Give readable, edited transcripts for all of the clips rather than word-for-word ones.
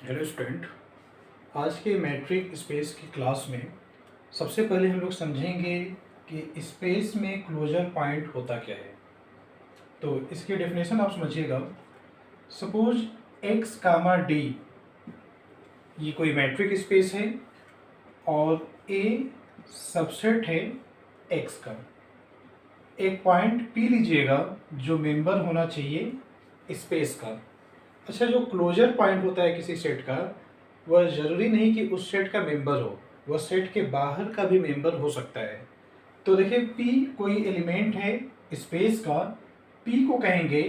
Hello student. आज के matric space की क्लास में सबसे पहले हम लोग समझेंगे कि स्पेस में क्लोजर पॉइंट होता क्या है। तो इसकी डेफिनेशन आप समझिएगा। सपोज x कामा डी ये कोई मैट्रिक स्पेस है और a सबसेट है x का। एक पॉइंट P लीजिएगा जो मेंबर होना चाहिए स्पेस का। अच्छा, जो क्लोजर पॉइंट होता है किसी सेट का, वह ज़रूरी नहीं कि उस सेट का मेंबर हो, वह सेट के बाहर का भी मेंबर हो सकता है। तो देखिए, P कोई एलिमेंट है स्पेस का, P को कहेंगे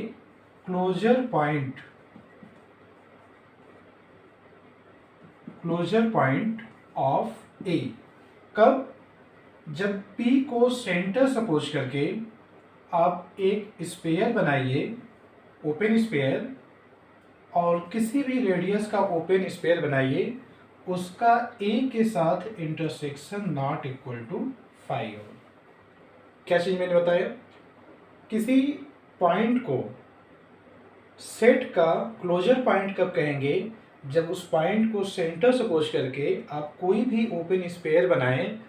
closure point. Closure point of A कब? जब P को सेंटर सपोज करके आप एक स्फीयर बनाइए, ओपन स्फीयर, और किसी भी रेडियस का ओपन स्फीयर बनाइए, उसका A के साथ इंटरसेक्शन नॉट इक्वल टू 5 हो। क्या चीज़ मैंने बताया? किसी पॉइंट को सेट का क्लोजर पॉइंट कब कहेंगे? जब उस पॉइंट को सेंटर सपोज करके आप कोई भी ओपन स्फीयर बनाएं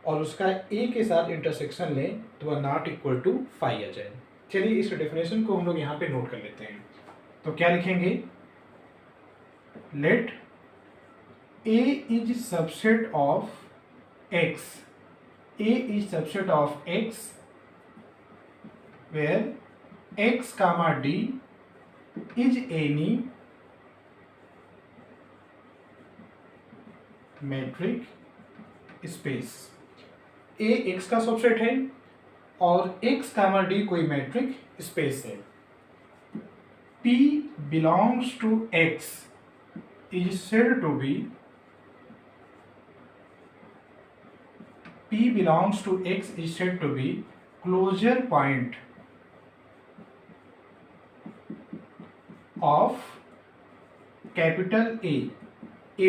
और उसका A के साथ इंटरसेक्शन लें तो वह नॉट इक्वल टू 5 आ जाए। चलिए, इस डेफिनेशन को हम लोग यहाँ पे नोट कर लेते हैं। तो क्या लिखेंगे? Let A is subset of X. A is subset of X where X comma D is any metric space. A X का सबसेट है और X comma D कोई मैट्रिक स्पेस है। P belongs to X is said to be P belongs to X is said to be closure point of capital A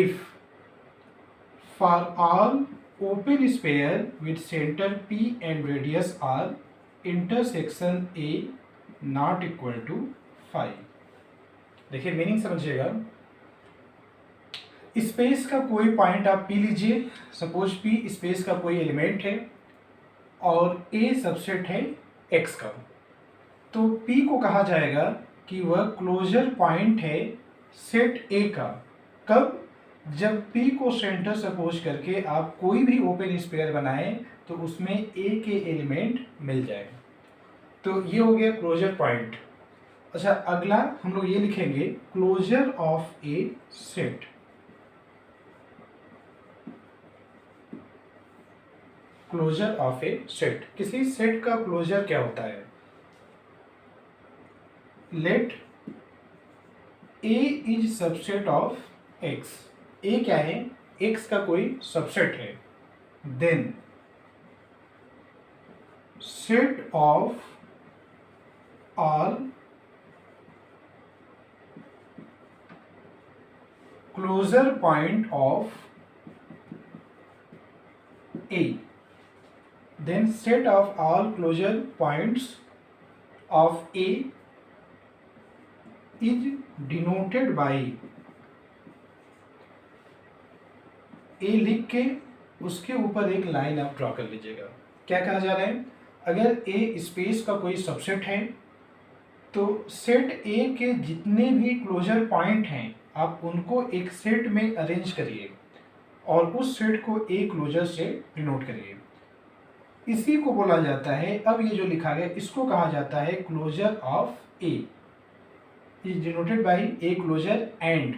if for all open sphere with center P and radius R intersection A not equal to 5। देखिए, meaning समझिएगा। Space का कोई point आप P लीजिए, suppose P space का कोई element है और A सबसेट है X का। तो P को कहा जाएगा कि वह क्लोजर पॉइंट है सेट A का। कब? जब P को सेंटर सपोज करके आप कोई भी ओपन स्फीयर बनाएं तो उसमें A के एलिमेंट मिल जाए। तो ये हो गया क्लोजर पॉइंट। अच्छा, अगला हम लोग ये लिखेंगे closure of a set. Closure of a set, किसी सेट का क्लोजर क्या होता है? Let A is subset of X. A क्या है? एक्स का कोई सबसेट है। Then set of all closure point of A. Then set of all closure points of A is denoted by A लिख के उसके ऊपर एक लाइन आप ड्रॉ कर लीजिएगा। क्या कहा जा रहा है? अगर A स्पेस का कोई सबसेट है तो सेट A के जितने भी क्लोजर पॉइंट हैं आप उनको एक सेट में अरेंज करिए और उस सेट को A क्लोजर से डिनोट करिए। इसी को बोला जाता है, अब ये जो लिखा गया इसको कहा जाता है closure of A. Is denoted by A closure and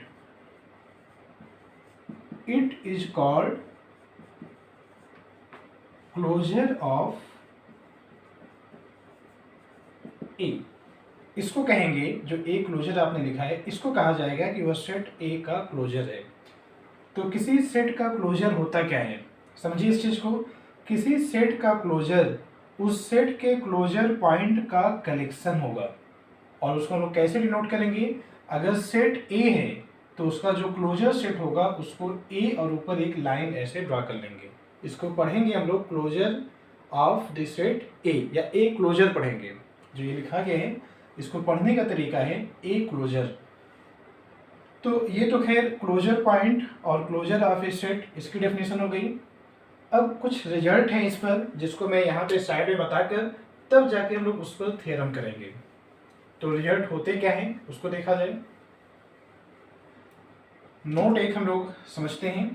it is called closure of A. इसको कहेंगे, जो ए क्लोजर आपने लिखा है इसको कहा जाएगा कि वह सेट ए का क्लोजर है। तो किसी सेट का क्लोजर होता क्या है, समझिए इस चीज को। किसी सेट का क्लोजर उस सेट के क्लोजर पॉइंट का कलेक्शन होगा। और उसको हम लोग कैसे डिनोट करेंगे? अगर सेट ए है तो उसका जो क्लोजर सेट होगा उसको ए और ऊपर एक लाइन ऐसे ड्रा कर लेंगे। इसको पढ़ेंगे हम लोग closure of the set A, या ए क्लोजर पढ़ेंगे। जो ये लिखा गया है इसको पढ़ने का तरीका है ए क्लोजर। तो ये तो खैर क्लोजर पॉइंट और क्लोजर ऑफ ए सेट इसकी डेफिनेशन हो गई। अब कुछ रिजल्ट हैं इस पर जिसको मैं यहाँ पे साइड में बताकर तब जाके हम लोग उस पर थ्योरम करेंगे। तो रिजल्ट होते क्या हैं उसको देखा जाए। नोट एक हम लोग समझते हैं।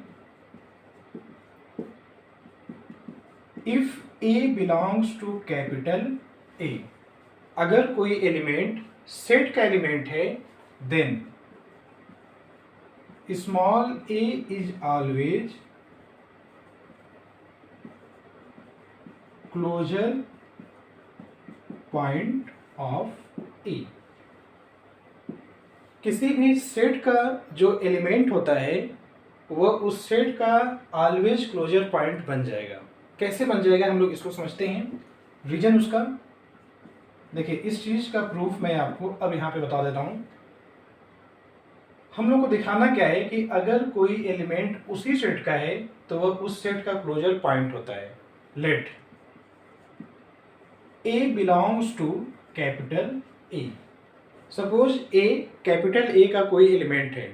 If A belongs to capital A, अगर कोई एलिमेंट सेट का एलिमेंट है then small A is always closure point of A. किसी भी सेट का जो एलिमेंट होता है वह उस सेट का ऑलवेज क्लोजर पॉइंट बन जाएगा। कैसे बन जाएगा हम लोग इसको समझते हैं। रीजन उसका देखिए, इस चीज का प्रूफ मैं आपको अब यहाँ पे बता देता हूँ। हम लोग को दिखाना क्या है कि अगर कोई एलिमेंट उसी सेट का है तो वह उस सेट का क्लोजर पॉइंट होता है। Let A belongs to capital A। Suppose A capital A का कोई एलिमेंट है।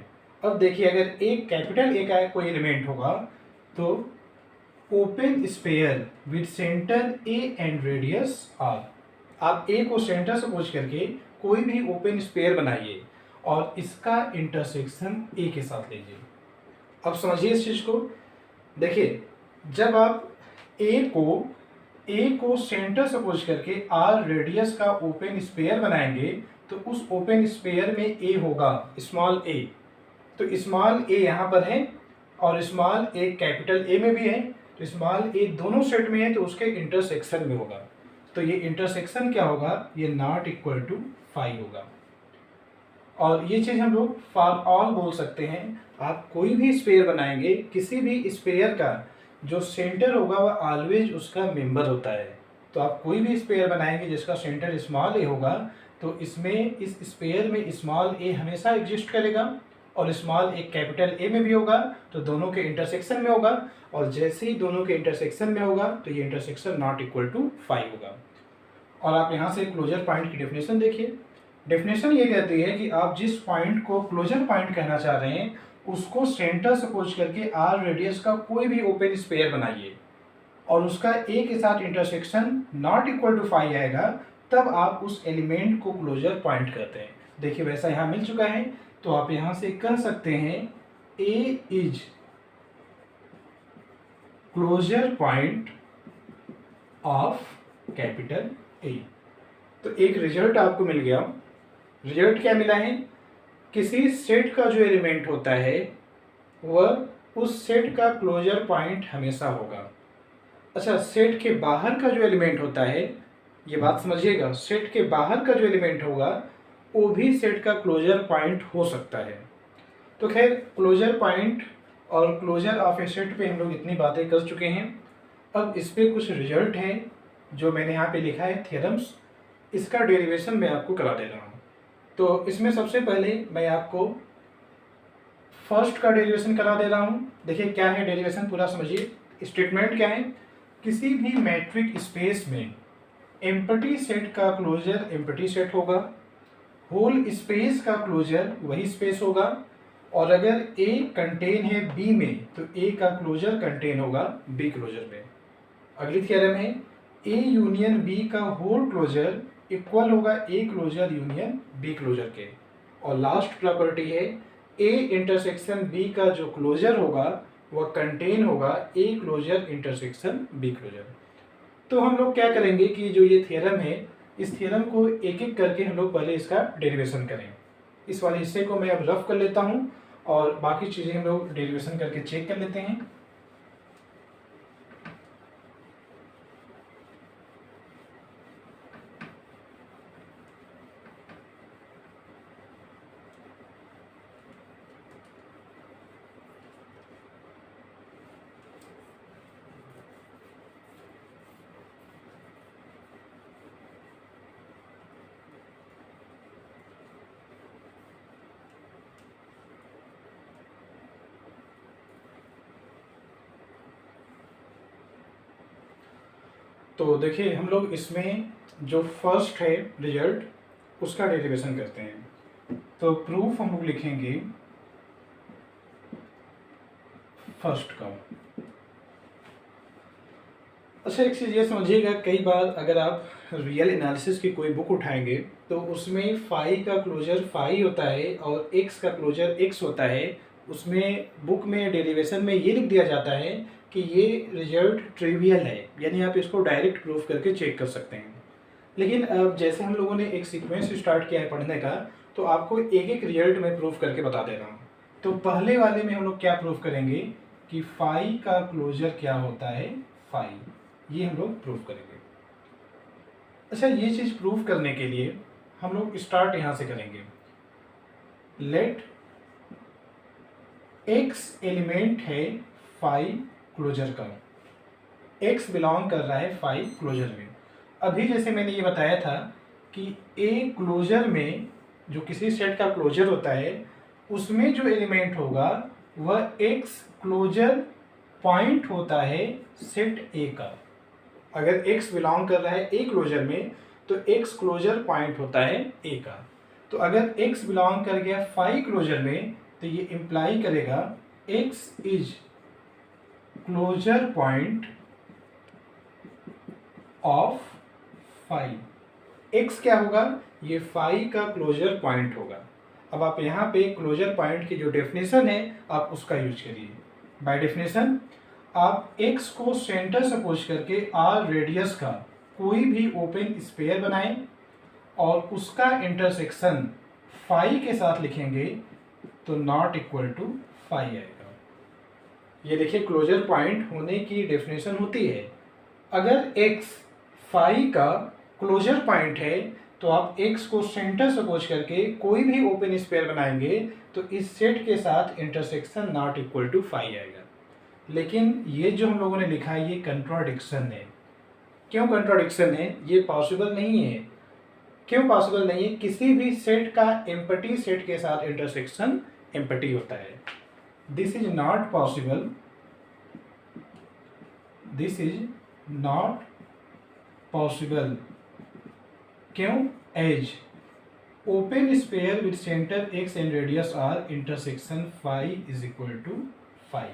अब देखिए, अगर A कैपिटल A का कोई एलिमेंट होगा तो open sphere with centre A and radius R। आप A को सेंटर सपोज करके कोई भी ओपन स्पेयर बनाइए और इसका इंटरसेक्शन A के साथ लीजिए। अब समझिए इस चीज को। देखिए, जब आप ए को सेंटर सपोज करके आर रेडियस का ओपन स्पेयर बनाएंगे तो उस ओपन स्पेयर में ए होगा, स्मॉल ए। तो स्मॉल ए यहाँ पर है और स्मॉल ए कैपिटल ए में भी है, तो स्मॉल ए दोनों सेट में है तो उसके इंटरसेक्शन में होगा। तो ये इंटरसेक्शन क्या होगा, ये नॉट इक्वल टू 5 होगा। और ये चीज़ हम लोग फॉर ऑल बोल सकते हैं। आप कोई भी स्पेयर बनाएंगे, किसी भी स्पेयर का जो सेंटर होगा वह ऑलवेज उसका मेंबर होता है। तो आप कोई भी स्पेयर बनाएंगे जिसका सेंटर स्मॉल ए होगा तो इसमें इस स्पेयर में स्मॉल ए हमेशा एग्जिस्ट करेगा और स्मॉल ए कैपिटल ए में भी होगा, तो दोनों के इंटरसेक्शन में होगा। और जैसे ही दोनों के इंटरसेक्शन में होगा तो ये इंटरसेक्शन नॉट इक्वल टू 5 होगा। और आप यहाँ से क्लोजर पॉइंट की डेफिनेशन देखिए। डेफिनेशन ये कहती है कि आप जिस पॉइंट को क्लोजर पॉइंट कहना चाह रहे हैं उसको सेंटर सपोज करके आर रेडियस का कोई भी ओपन स्पेयर बनाइए और उसका ए के साथ इंटरसेक्शन नॉट इक्वल टू 5 आएगा, तब आप उस एलिमेंट को क्लोजर पॉइंट कहते हैं। देखिए, वैसा यहाँ मिल चुका है तो आप यहाँ से कह सकते हैं A is closure point of capital A. तो एक रिजल्ट आपको मिल गया। रिजल्ट क्या मिला है, किसी सेट का जो एलिमेंट होता है वह उस सेट का क्लोजर पॉइंट हमेशा होगा। अच्छा, सेट के बाहर का जो एलिमेंट होता है, ये बात समझिएगा, सेट के बाहर का जो एलिमेंट होगा वो भी सेट का क्लोजर पॉइंट हो सकता है। तो खैर, क्लोजर पॉइंट और क्लोजर ऑफ ए सेट पे हम लोग इतनी बातें कर चुके हैं। अब इस पे कुछ रिजल्ट है जो मैंने यहाँ पे लिखा है थ्योरम्स, इसका डेरिवेशन मैं आपको करा दे रहा हूँ। तो इसमें सबसे पहले मैं आपको फर्स्ट का डेरिवेशन करा दे रहा हूँ। देखिए क्या है डेरिवेशन, पूरा समझिए। स्टेटमेंट क्या है, किसी भी मैट्रिक स्पेस में एम्प्टी सेट का क्लोजर एम्प्टी सेट होगा, होल स्पेस का क्लोजर वही स्पेस होगा, और अगर ए कंटेन है बी में तो ए का क्लोजर कंटेन होगा बी क्लोजर में। अगली थ्योरम है, ए यूनियन बी का होल क्लोजर इक्वल होगा A closure union B closure के। और लास्ट प्रॉपर्टी है, ए इंटरसेक्शन बी का जो क्लोजर होगा वह कंटेन होगा A closure intersection B closure. तो हम लोग क्या करेंगे कि जो ये थ्योरम है, इस थ्योरम को एक एक करके हम लोग पहले इसका डेरिवेशन करें। इस वाले हिस्से को मैं अब रफ कर लेता हूँ और बाकी चीज़ें हम लोग डेरिवेशन करके चेक कर लेते हैं। तो देखिए, हम लोग इसमें जो फर्स्ट है रिजल्ट उसका डेरिवेशन करते हैं। तो प्रूफ हम लोग लिखेंगे फर्स्ट का। अच्छा, एक चीज़ ये समझिएगा, कई बार अगर आप रियल एनालिसिस की कोई बुक उठाएंगे तो उसमें फाई का क्लोजर फाई होता है और एक्स का क्लोजर एक्स होता है। उसमें बुक में डेरिवेशन में ये लिख दिया जाता है कि ये रिजल्ट ट्रिवियल है, यानी आप इसको डायरेक्ट प्रूफ करके चेक कर सकते हैं। लेकिन अब जैसे हम लोगों ने एक सीक्वेंस स्टार्ट किया है पढ़ने का, तो आपको एक एक रिजल्ट में प्रूफ करके बता दे रहा हूँ। तो पहले वाले में हम लोग क्या प्रूफ करेंगे कि फाई का क्लोजर क्या होता है, फाई, ये हम लोग प्रूफ करेंगे। अच्छा, ये चीज़ प्रूफ करने के लिए हम लोग स्टार्ट यहाँ से करेंगे। लेट एक्स एलिमेंट है फाई क्लोजर का, एक्स बिलोंग कर रहा है फाई क्लोजर में। अभी जैसे मैंने ये बताया था कि ए क्लोजर में जो किसी सेट का क्लोजर होता है उसमें जो एलिमेंट होगा वह एक्स क्लोजर पॉइंट होता है सेट ए का। अगर x बिलोंग कर रहा है ए क्लोजर में तो x क्लोजर पॉइंट होता है ए का। तो अगर x बिलोंग कर गया फाई क्लोजर में तो ये इम्प्लाई करेगा x is closure point of phi. x क्या होगा, ये फाई का क्लोजर पॉइंट होगा। अब आप यहाँ पे क्लोजर पॉइंट की जो डेफिनेशन है आप उसका यूज करिए। बाय डेफिनेशन आप x को सेंटर सपोज करके r रेडियस का कोई भी ओपन स्पेयर बनाएं और उसका इंटरसेक्शन फाई के साथ लिखेंगे तो नॉट इक्वल टू फाई आएगा। ये देखिए क्लोजर पॉइंट होने की डेफिनेशन होती है। अगर x फाई का क्लोजर पॉइंट है तो आप x को सेंटर सपोज करके कोई भी ओपन स्पेयर बनाएंगे तो इस सेट के साथ intersection not equal to phi आएगा। लेकिन ये जो हम लोगों ने लिखा है ये कंट्राडिक्शन है। क्यों कंट्राडिक्शन है, ये पॉसिबल नहीं है। क्यों पॉसिबल नहीं है, किसी भी सेट का एम्पटी सेट के साथ इंटरसेक्शन एम्पटी होता है। This is not possible, this is not possible. क्यों, as open sphere with centre X and radius R intersection phi is equal to phi.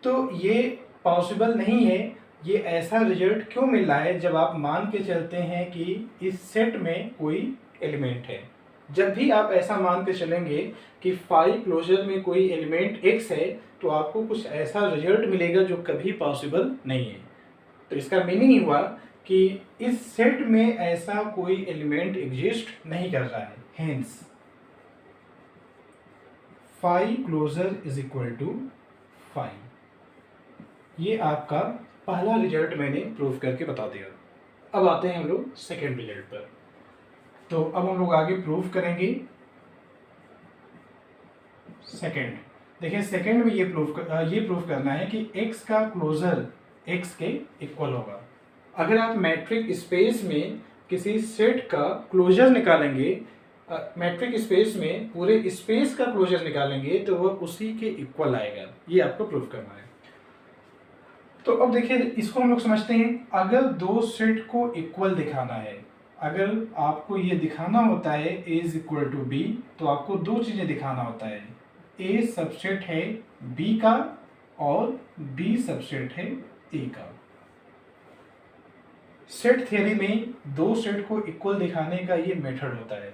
तो ये पॉसिबल नहीं है। ये ऐसा रिजल्ट क्यों मिल रहा है, जब आप मान के चलते हैं कि इस सेट में कोई एलिमेंट है। जब भी आप ऐसा मान के चलेंगे कि फाई क्लोजर में कोई एलिमेंट एक्स है तो आपको कुछ ऐसा रिजल्ट मिलेगा जो कभी पॉसिबल नहीं है। तो इसका मीनिंग हुआ कि इस सेट में ऐसा कोई एलिमेंट एग्जिस्ट नहीं कर रहा है। Hence phi closure is equal to phi. ये आपका पहला रिजल्ट मैंने प्रूफ करके बता दिया। अब आते हैं हम लोग सेकेंड रिजल्ट पर। तो अब हम लोग आगे प्रूफ करेंगे सेकेंड। देखिए सेकेंड में ये प्रूफ करना है कि x का क्लोजर x के इक्वल होगा। अगर आप मैट्रिक स्पेस में किसी सेट का क्लोजर निकालेंगे, मैट्रिक स्पेस में पूरे स्पेस का क्लोजर निकालेंगे तो वह उसी के इक्वल आएगा। ये आपको प्रूफ करना है। तो अब देखिए इसको हम लोग समझते हैं। अगर दो सेट को इक्वल दिखाना है, अगर आपको ये दिखाना होता है a is equal to B, तो आपको दो चीज़ें दिखाना होता है। a सबसेट है b का और b सबसेट है a का। सेट थ्योरी में दो सेट को इक्वल दिखाने का ये मेथड होता है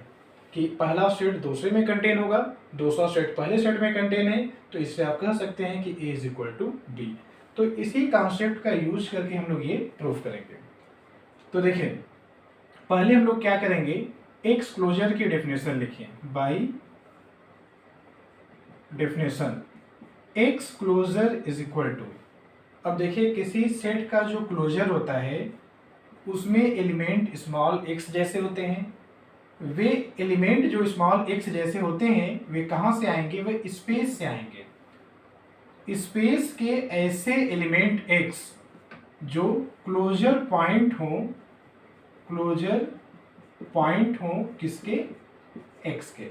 कि पहला सेट दूसरे में कंटेन होगा, दूसरा सेट पहले सेट में कंटेन है, तो इससे आप कह सकते हैं कि a is equal to B. तो इसी कॉन्सेप्ट का यूज करके हम लोग ये प्रूफ करेंगे। तो देखिए पहले हम लोग क्या करेंगे, एक्स क्लोजर की डेफिनेशन लिखिए। By definition X closure is equal to, अब देखिए किसी सेट का जो क्लोजर होता है उसमें एलिमेंट स्मॉल एक्स जैसे होते हैं। वे एलिमेंट जो स्मॉल एक्स जैसे होते हैं वे कहाँ से आएंगे, वे स्पेस से आएंगे। स्पेस के ऐसे एलिमेंट x जो क्लोजर पॉइंट हो किसके, x के।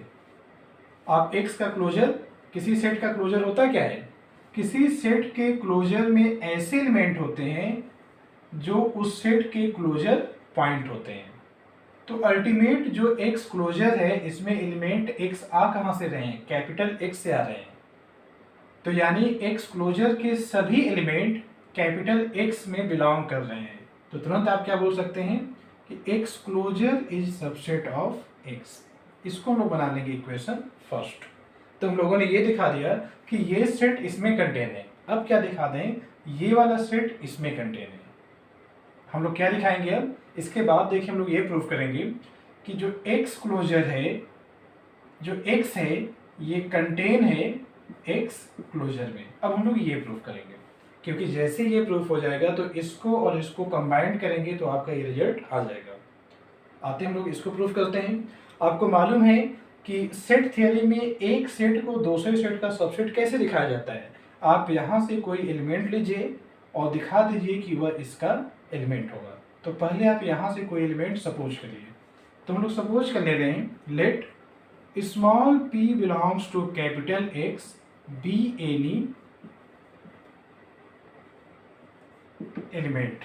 आप x का क्लोजर, किसी सेट का क्लोजर होता क्या है, किसी सेट के क्लोजर में ऐसे एलिमेंट होते हैं जो उस सेट के क्लोजर पॉइंट होते हैं। तो अल्टीमेट जो x क्लोजर है इसमें एलिमेंट x आ कहाँ से रहे हैं, कैपिटल X से आ रहे हैं। तो यानी एक्स क्लोजर के सभी एलिमेंट कैपिटल एक्स में बिलोंग कर रहे हैं। तो तुरंत आप क्या बोल सकते हैं कि X closure is subset of X. इसको हम लोग बना लेंगे इक्वेशन फर्स्ट। तो हम लोगों ने ये दिखा दिया कि ये सेट इसमें कंटेन है। अब क्या दिखा दें, ये वाला सेट इसमें कंटेन है। हम लोग क्या दिखाएंगे अब, इसके बाद देखिए हम लोग ये प्रूफ करेंगे कि जो एक्स क्लोजर है, जो एक्स है, ये कंटेन है एक्स क्लोजर में। अब हम लोग ये प्रूफ करेंगे, क्योंकि जैसे ये प्रूफ हो जाएगा तो इसको और इसको कंबाइन करेंगे तो आपका ये रिजल्ट आ जाएगा। आते हम लोग इसको प्रूफ करते हैं। आपको मालूम है कि सेट थ्योरी में एक सेट को दूसरे सेट का सबसेट कैसे दिखाया जाता है। आप यहाँ से कोई एलिमेंट लीजिए और दिखा दीजिए कि वह इसका एलिमेंट होगा। तो पहले आप यहाँ से कोई एलिमेंट सपोज करिए। तो हम लोग सपोज कर ले रहे हैं, let small p belongs to capital X be any element.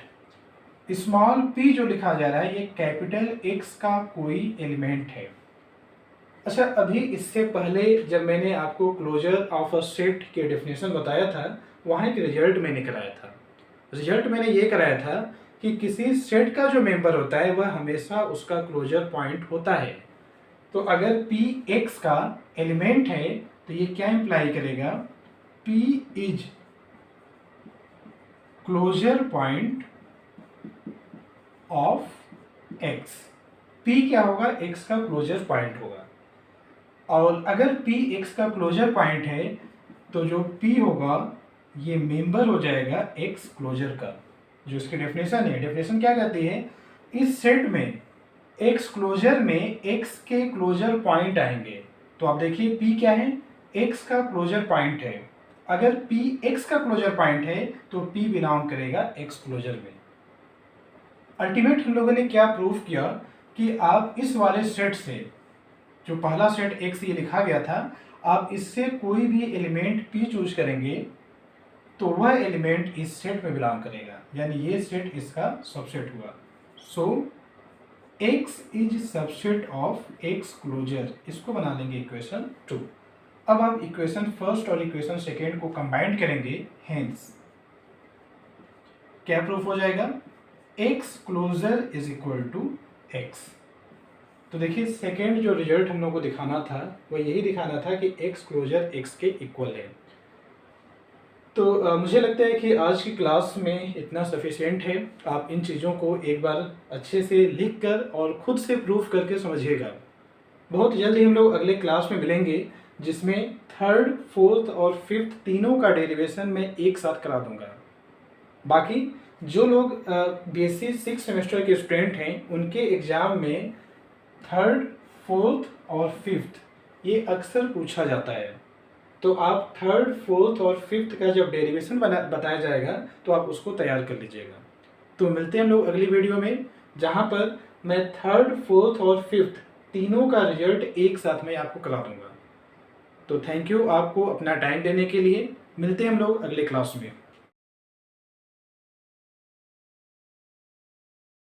Small p जो लिखा जा रहा है ये कैपिटल X का कोई एलिमेंट है। अच्छा, अभी इससे पहले जब मैंने आपको क्लोजर ऑफ अ सेट के डेफिनेशन बताया था, वहाँ एक रिजल्ट मैंने कराया था। रिजल्ट मैंने ये कराया था कि किसी सेट का जो मेंबर होता है वह हमेशा उसका क्लोजर पॉइंट होता है। तो अगर p x का एलिमेंट है तो ये क्या इंप्लाई करेगा, p is closure point of x। p क्या होगा, x का क्लोजर पॉइंट होगा। और अगर p x का क्लोजर पॉइंट है तो जो p होगा ये मेंबर हो जाएगा x क्लोजर का। जो इसकी डेफिनेशन है, डेफिनेशन क्या कहती है, इस सेट में x क्लोजर में x के क्लोजर पॉइंट आएंगे। तो आप देखिए p क्या है, x का क्लोजर पॉइंट है। अगर p x का क्लोजर पॉइंट है तो p बिलोंग करेगा x क्लोजर में। अल्टीमेट हम लोगों ने क्या प्रूफ किया कि आप इस वाले सेट से, जो पहला सेट x ये लिखा गया था, आप इससे कोई भी एलिमेंट p चूज करेंगे तो वह एलिमेंट इस सेट में बिलोंग करेगा, यानी ये सेट इसका सबसेट हुआ। So x is subset of x closure. इसको बना लेंगे इक्वेशन 2। अब आप इक्वेशन फर्स्ट और इक्वेशन सेकेंड को कंबाइन करेंगे, हेंस क्या प्रूफ हो जाएगा, x closure is equal to x। तो देखिए सेकेंड जो रिजल्ट हम लोग को दिखाना था वह यही दिखाना था कि x क्लोजर x के इक्वल है। तो मुझे लगता है कि आज की क्लास में इतना सफिशिएंट है। आप इन चीज़ों को एक बार अच्छे से लिख कर और ख़ुद से प्रूफ करके समझिएगा। बहुत जल्दी हम लोग अगले क्लास में मिलेंगे जिसमें थर्ड, फोर्थ और फिफ्थ तीनों का डेरिवेशन मैं एक साथ करा दूंगा। बाकी जो लोग BSc 6 सेमेस्टर के स्टूडेंट हैं उनके एग्ज़ाम में थर्ड, फोर्थ और फिफ्थ ये अक्सर पूछा जाता है। तो आप थर्ड, फोर्थ और फिफ्थ का जब डेरिवेशन बताया जाएगा तो आप उसको तैयार कर लीजिएगा। तो मिलते हैं हम लोग अगली वीडियो में, जहाँ पर मैं थर्ड, फोर्थ और फिफ्थ तीनों का रिजल्ट एक साथ में आपको करा दूंगा। तो थैंक यू आपको अपना टाइम देने के लिए। मिलते हैं हम लोग अगले क्लास में।